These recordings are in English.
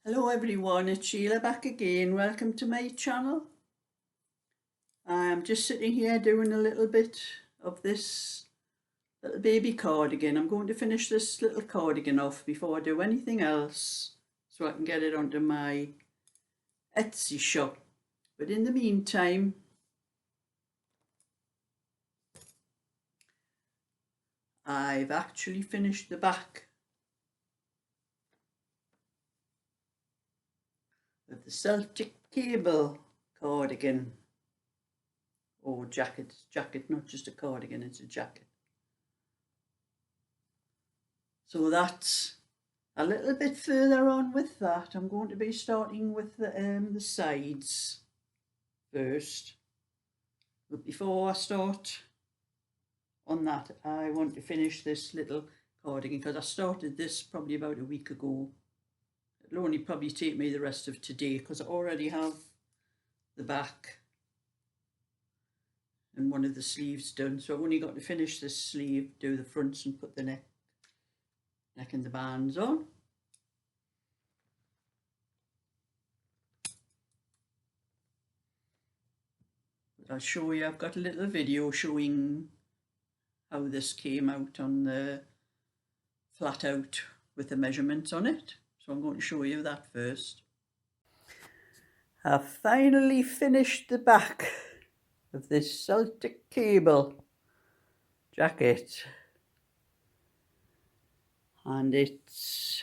Hello everyone, it's Sheila back again. Welcome to my channel. I'm just sitting here doing a little bit of this little baby cardigan. I'm going to finish this little cardigan off before I do anything else so I can get it onto my Etsy shop. But in the meantime, I've actually finished the back of the Celtic cable cardigan. Or jacket, not just a cardigan, it's a jacket. So that's a little bit further on with that. I'm going to be starting with the sides first. But before I start on that, I want to finish this little cardigan because I started this probably about a week ago. It'll only probably take me the rest of today because I already have the back and one of the sleeves done. So I've only got to finish this sleeve, do the fronts and put the neck and the bands on. But I'll show you, I've got a little video showing how this came out on the flat out with the measurements on it. So I'm going to show you that first. I've finally finished the back of this Celtic cable jacket. And it's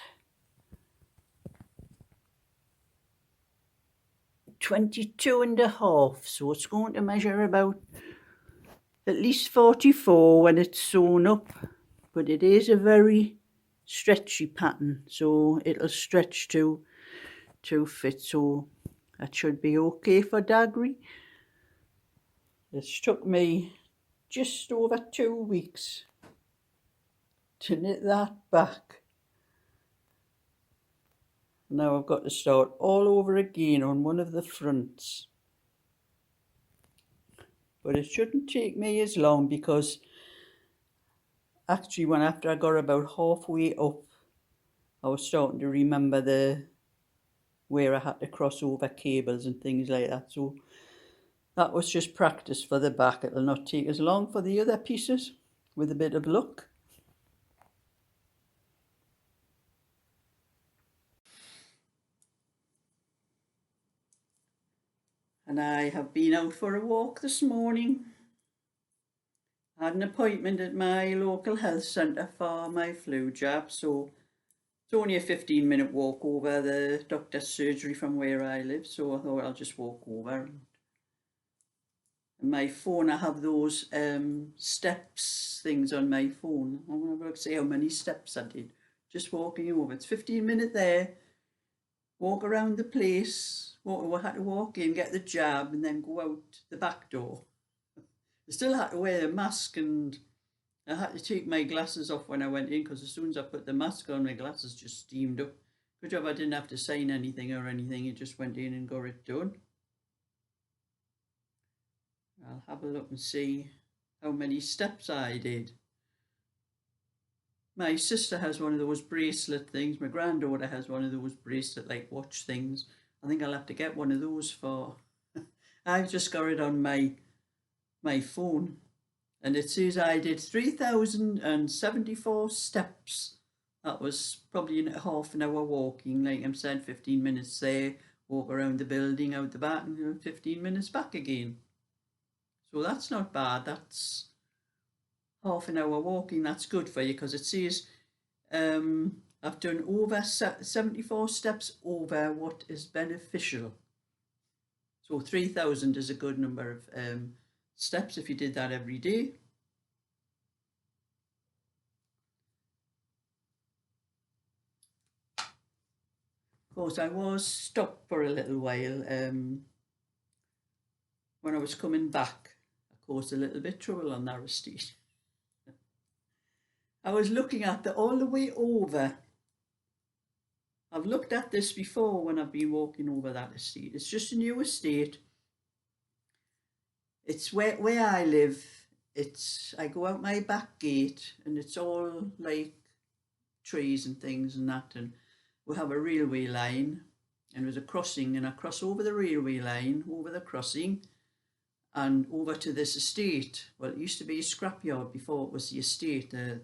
22.5, so it's going to measure about at least 44 when it's sewn up, but it is a very stretchy pattern, so it'll stretch to fit, so that should be okay for Daggery. It's took me just over 2 weeks to knit that back. Now I've got to start all over again on one of the fronts. But it shouldn't take me as long because actually after I got about halfway up, I was starting to remember where I had to cross over cables and things like that. So that was just practice for the back. It'll not take as long for the other pieces with a bit of luck. And I have been out for a walk this morning. I had an appointment at my local health centre for my flu jab, so it's only a 15-minute walk over the doctor's surgery from where I live, so I thought I'll just walk over. And my phone, I have those steps things on my phone. I'm going to see how many steps I did just walking over. It's 15 minutes there, walk around the place, I had to walk in, get the jab, and then go out the back door. I still had to wear a mask, and I had to take my glasses off when I went in because as soon as I put the mask on, my glasses just steamed up. Good job I didn't have to sign anything or anything, it just went in and got it done. I'll have a look and see how many steps I did. My sister has one of those bracelet things. My granddaughter has one of those bracelet like watch things. I think I'll have to get one of those for. I've just got it on my phone, and it says I did 3,074 steps. That was probably half an hour walking, like I'm saying, 15 minutes there, walk around the building, out the back, and 15 minutes back again. So that's not bad. That's half an hour walking. That's good for you because it says I've done over 74 steps over what is beneficial. So 3,000 is a good number of steps if you did that every day. Of course, I was stopped for a little while when I was coming back. I caused a little bit of trouble on that estate. I was looking at all the way over. I've looked at this before when I've been walking over that estate. It's just a new estate. It's where I live. I go out my back gate and it's all like trees and things and that, and we have a railway line and there was a crossing, and I cross over the railway line, over the crossing, and over to this estate. Well, it used to be a scrapyard before it was the estate. They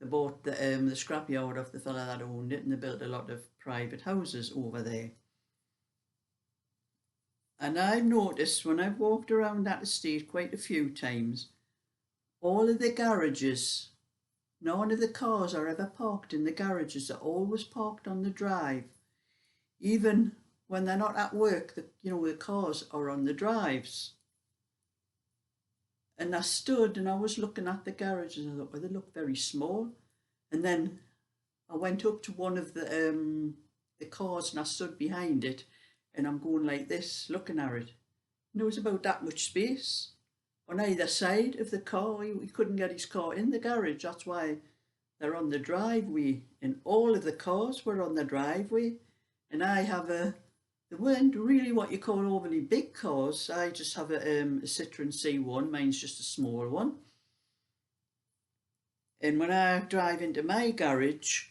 bought the scrapyard off the fella that owned it, and they built a lot of private houses over there. And I've noticed when I've walked around that estate quite a few times, all of the garages, none of the cars are ever parked in the garages. They're always parked on the drive. Even when they're not at work, the cars are on the drives. And I stood and I was looking at the garages and I thought, well, they look very small. And then I went up to one of the cars and I stood behind it, and I'm going like this, looking at it. And there was about that much space on either side of the car. He couldn't get his car in the garage. That's why they're on the driveway. And all of the cars were on the driveway. And I have they weren't really what you call overly big cars. I just have a Citroen C1. Mine's just a small one. And when I drive into my garage,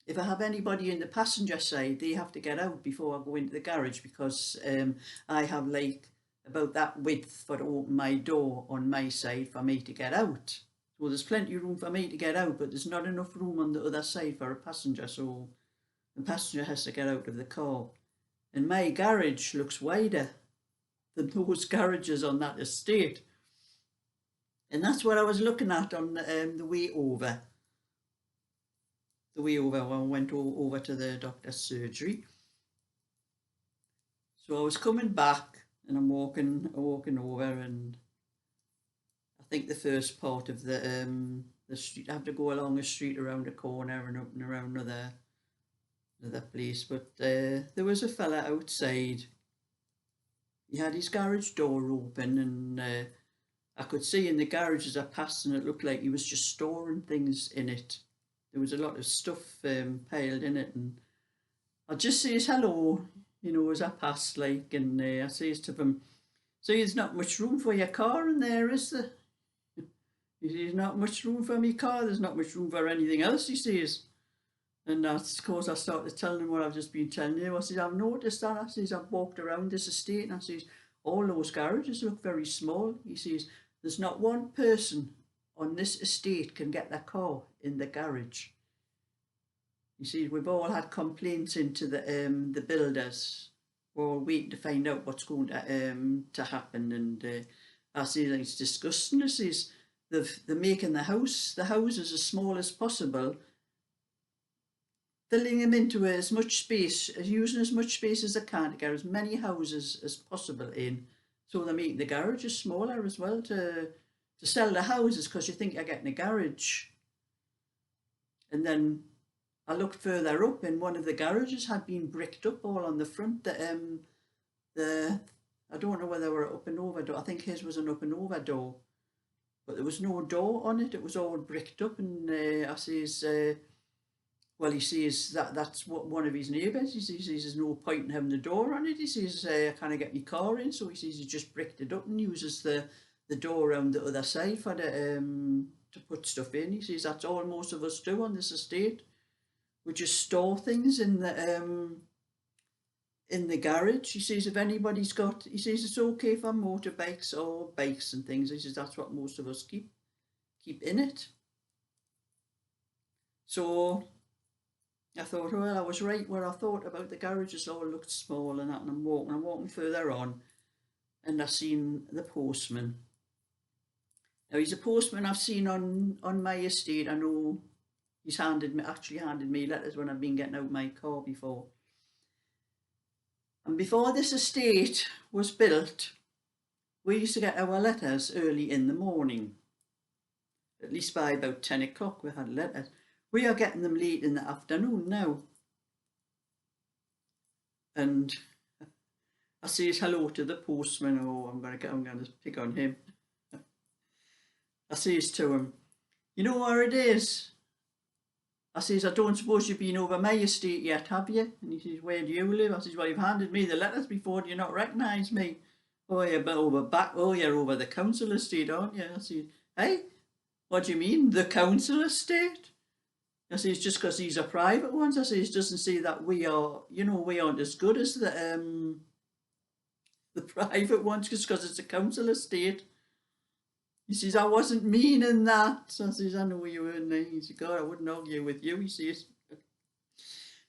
if I have anybody in the passenger side, they have to get out before I go into the garage, because I have like about that width for to open my door on my side for me to get out. So there's plenty of room for me to get out, but there's not enough room on the other side for a passenger, so the passenger has to get out of the car. And my garage looks wider than those garages on that estate. And that's what I was looking at on the way over. The way over when I went over to the doctor's surgery. So I was coming back and I'm walking over, and I think the first part of the street, I have to go along a street around a corner and up and around another place. But there was a fella outside. He had his garage door open, and I could see in the garage as I passed, and it looked like he was just storing things in it. There was a lot of stuff piled in it, and I just says hello, as I passed, like, and I says to him, "See, there's not much room for your car in there, is there?" He says, "Not much room for me car, there's not much room for anything else," he says. And of course I started telling him what I've just been telling you. I says, "I've noticed that." I says, "I've walked around this estate," and I says, "All those garages look very small." He says, "There's not one person on this estate can get their car in the garage." You see, we've all had complaints into the builders. We're all waiting to find out what's going to happen, and I say it's disgusting. I says they're making the houses as small as possible, filling them into as much space, using as much space as they can to get as many houses as possible in. So they're making the garages smaller as well to sell the houses, because you think you're getting a garage. And then I looked further up, and one of the garages had been bricked up all on the front. I don't know whether they were up and over door. I think his was an up and over door, but there was no door on it. It was all bricked up, and I says, well, he says that's what one of his neighbours. He says there's no point in having the door on it. He says I can't get my car in, so he says he just bricked it up and uses the door around the other side for to put stuff in. He says that's all most of us do on this estate. We just store things in the garage. He says if anybody's got, he says it's okay for motorbikes or bikes and things. He says that's what most of us keep in it. So I thought, well, I was right where I thought about the garages all looked small and that, and I'm walking further on, and I seen the postman. Now he's a postman I've seen on my estate. I know he's actually handed me letters when I've been getting out my car before. And before this estate was built, we used to get our letters early in the morning. At least by about 10 o'clock we had letters. We are getting them late in the afternoon now. And I says hello to the postman. Oh, I'm going to pick on him. I says to him, "You know where it is?" I says, "I don't suppose you've been over my estate yet, have you?" And he says, "Where do you live?" I says, "Well, you've handed me the letters before. Do you not recognise me?" "Oh, you're over back. Oh, you're over the council estate, aren't you?" I says, "Hey, what do you mean, the council estate?" I says, just because these are private ones, I says, doesn't say that we are, we aren't as good as the private ones, just because it's a council estate. He says, I wasn't meaning that. So I says, I know you weren't. He says, God, I wouldn't argue with you, he says.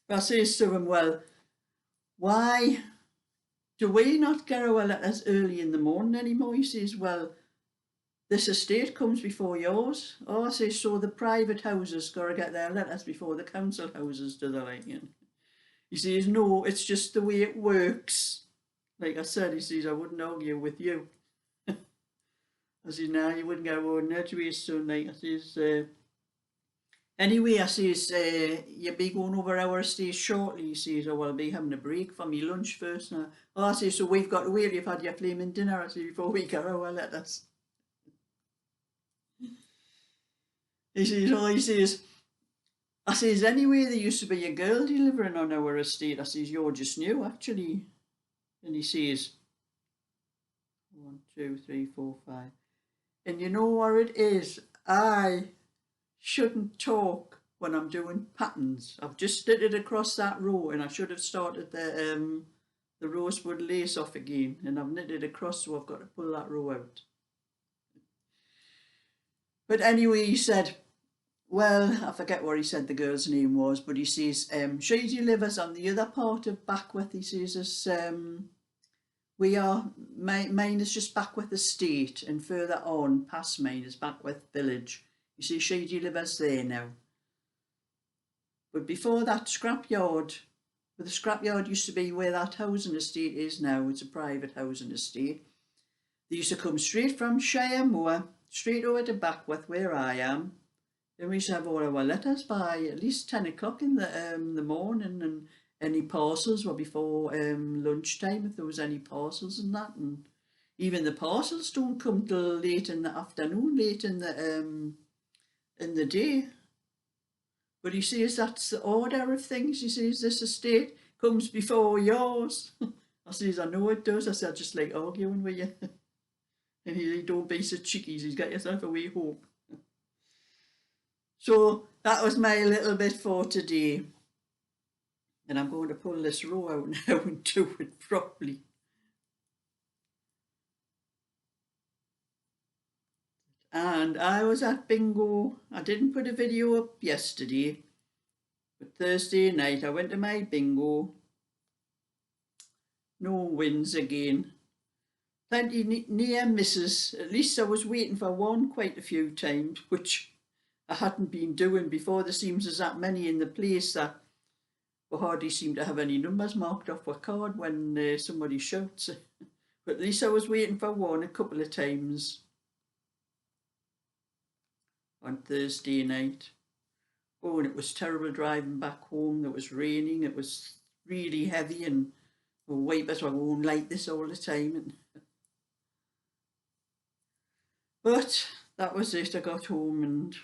But I says to him, well, why do we not get our letters early in the morning anymore? He says, well, this estate comes before yours. Oh, I say, so the private houses got to get their letters before the council houses, do they, like? He says, no, it's just the way it works. Like I said, he says, I wouldn't argue with you. I says, nah, you wouldn't get one anyway, son. Like I says, anyway, I says, you'll be going over our estate shortly. He says, oh, well, I'll be having a break for me lunch first. I says, so we've got to wait, you've had your flaming dinner, I says, before we get our letters. He says, oh, he says, I says, anyway, there used to be a girl delivering on our estate. I says, you're just new, actually. And he says, 1, 2, 3, 4, 5. And you know what it is? I shouldn't talk when I'm doing patterns. I've just knitted across that row, and I should have started the rosewood lace off again. And I've knitted across, so I've got to pull that row out. But anyway, he said, well, I forget what he said the girl's name was, but he says, she delivers on the other part of Backwith. He says, mine is just Backwith Estate, and further on past mine is Backwith Village. You see, she delivers there now. But before that scrapyard, where the scrapyard used to be where that housing estate is now, it's a private housing estate. They used to come straight from Shire Moor, straight over to Backwith where I am. Then we used to have all our letters by at least 10 o'clock in the morning, and any parcels were before lunchtime if there was any parcels and that. And even the parcels don't come till late in the afternoon, late in the day. But he says that's the order of things. He says this estate comes before yours. I says, I know it does. I said, I just like arguing with you. And he said, don't be so cheeky. He's got yourself a way home. So that was my little bit for today. And I'm going to pull this row out now and do it properly. And I was at bingo. I didn't put a video up yesterday, but Thursday night I went to my bingo. No wins again. Plenty near misses. At least I was waiting for one quite a few times, which I hadn't been doing before. There seems there's that many in the place that we hardly seem to have any numbers marked off a card when somebody shouts. But at least I was waiting for one a couple of times on Thursday night. Oh, and it was terrible driving back home. It was raining. It was really heavy, and way better I won't like this all the time. But that was it. I got home and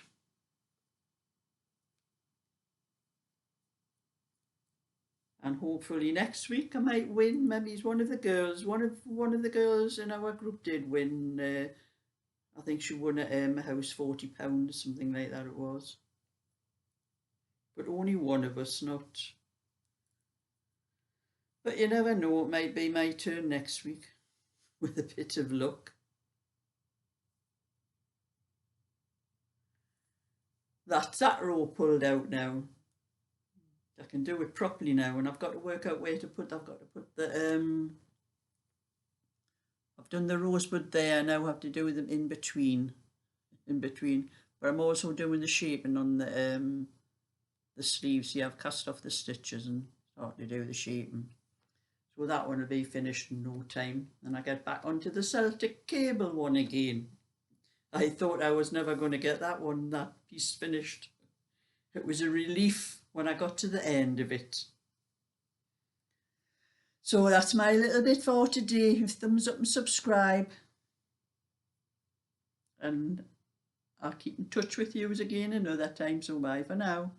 hopefully next week I might win. Maybe it's one of the girls. One of the girls in our group did win. I think she won a house £40 or something like that it was. But only one of us, not. But you never know, it might be my turn next week with a bit of luck. That's that row pulled out now. I can do it properly now, and I've got to work out where to put. I've got to put the I've done the rosebud there. Now I have to do them in between. But I'm also doing the shaping on the sleeves. See, I've cast off the stitches and start to do the shaping. So that one will be finished in no time. And I get back onto the Celtic cable one again. I thought I was never going to get that piece finished. It was a relief when I got to the end of it. So that's my little bit for today. Thumbs up and subscribe. And I'll keep in touch with you again another time. So bye for now.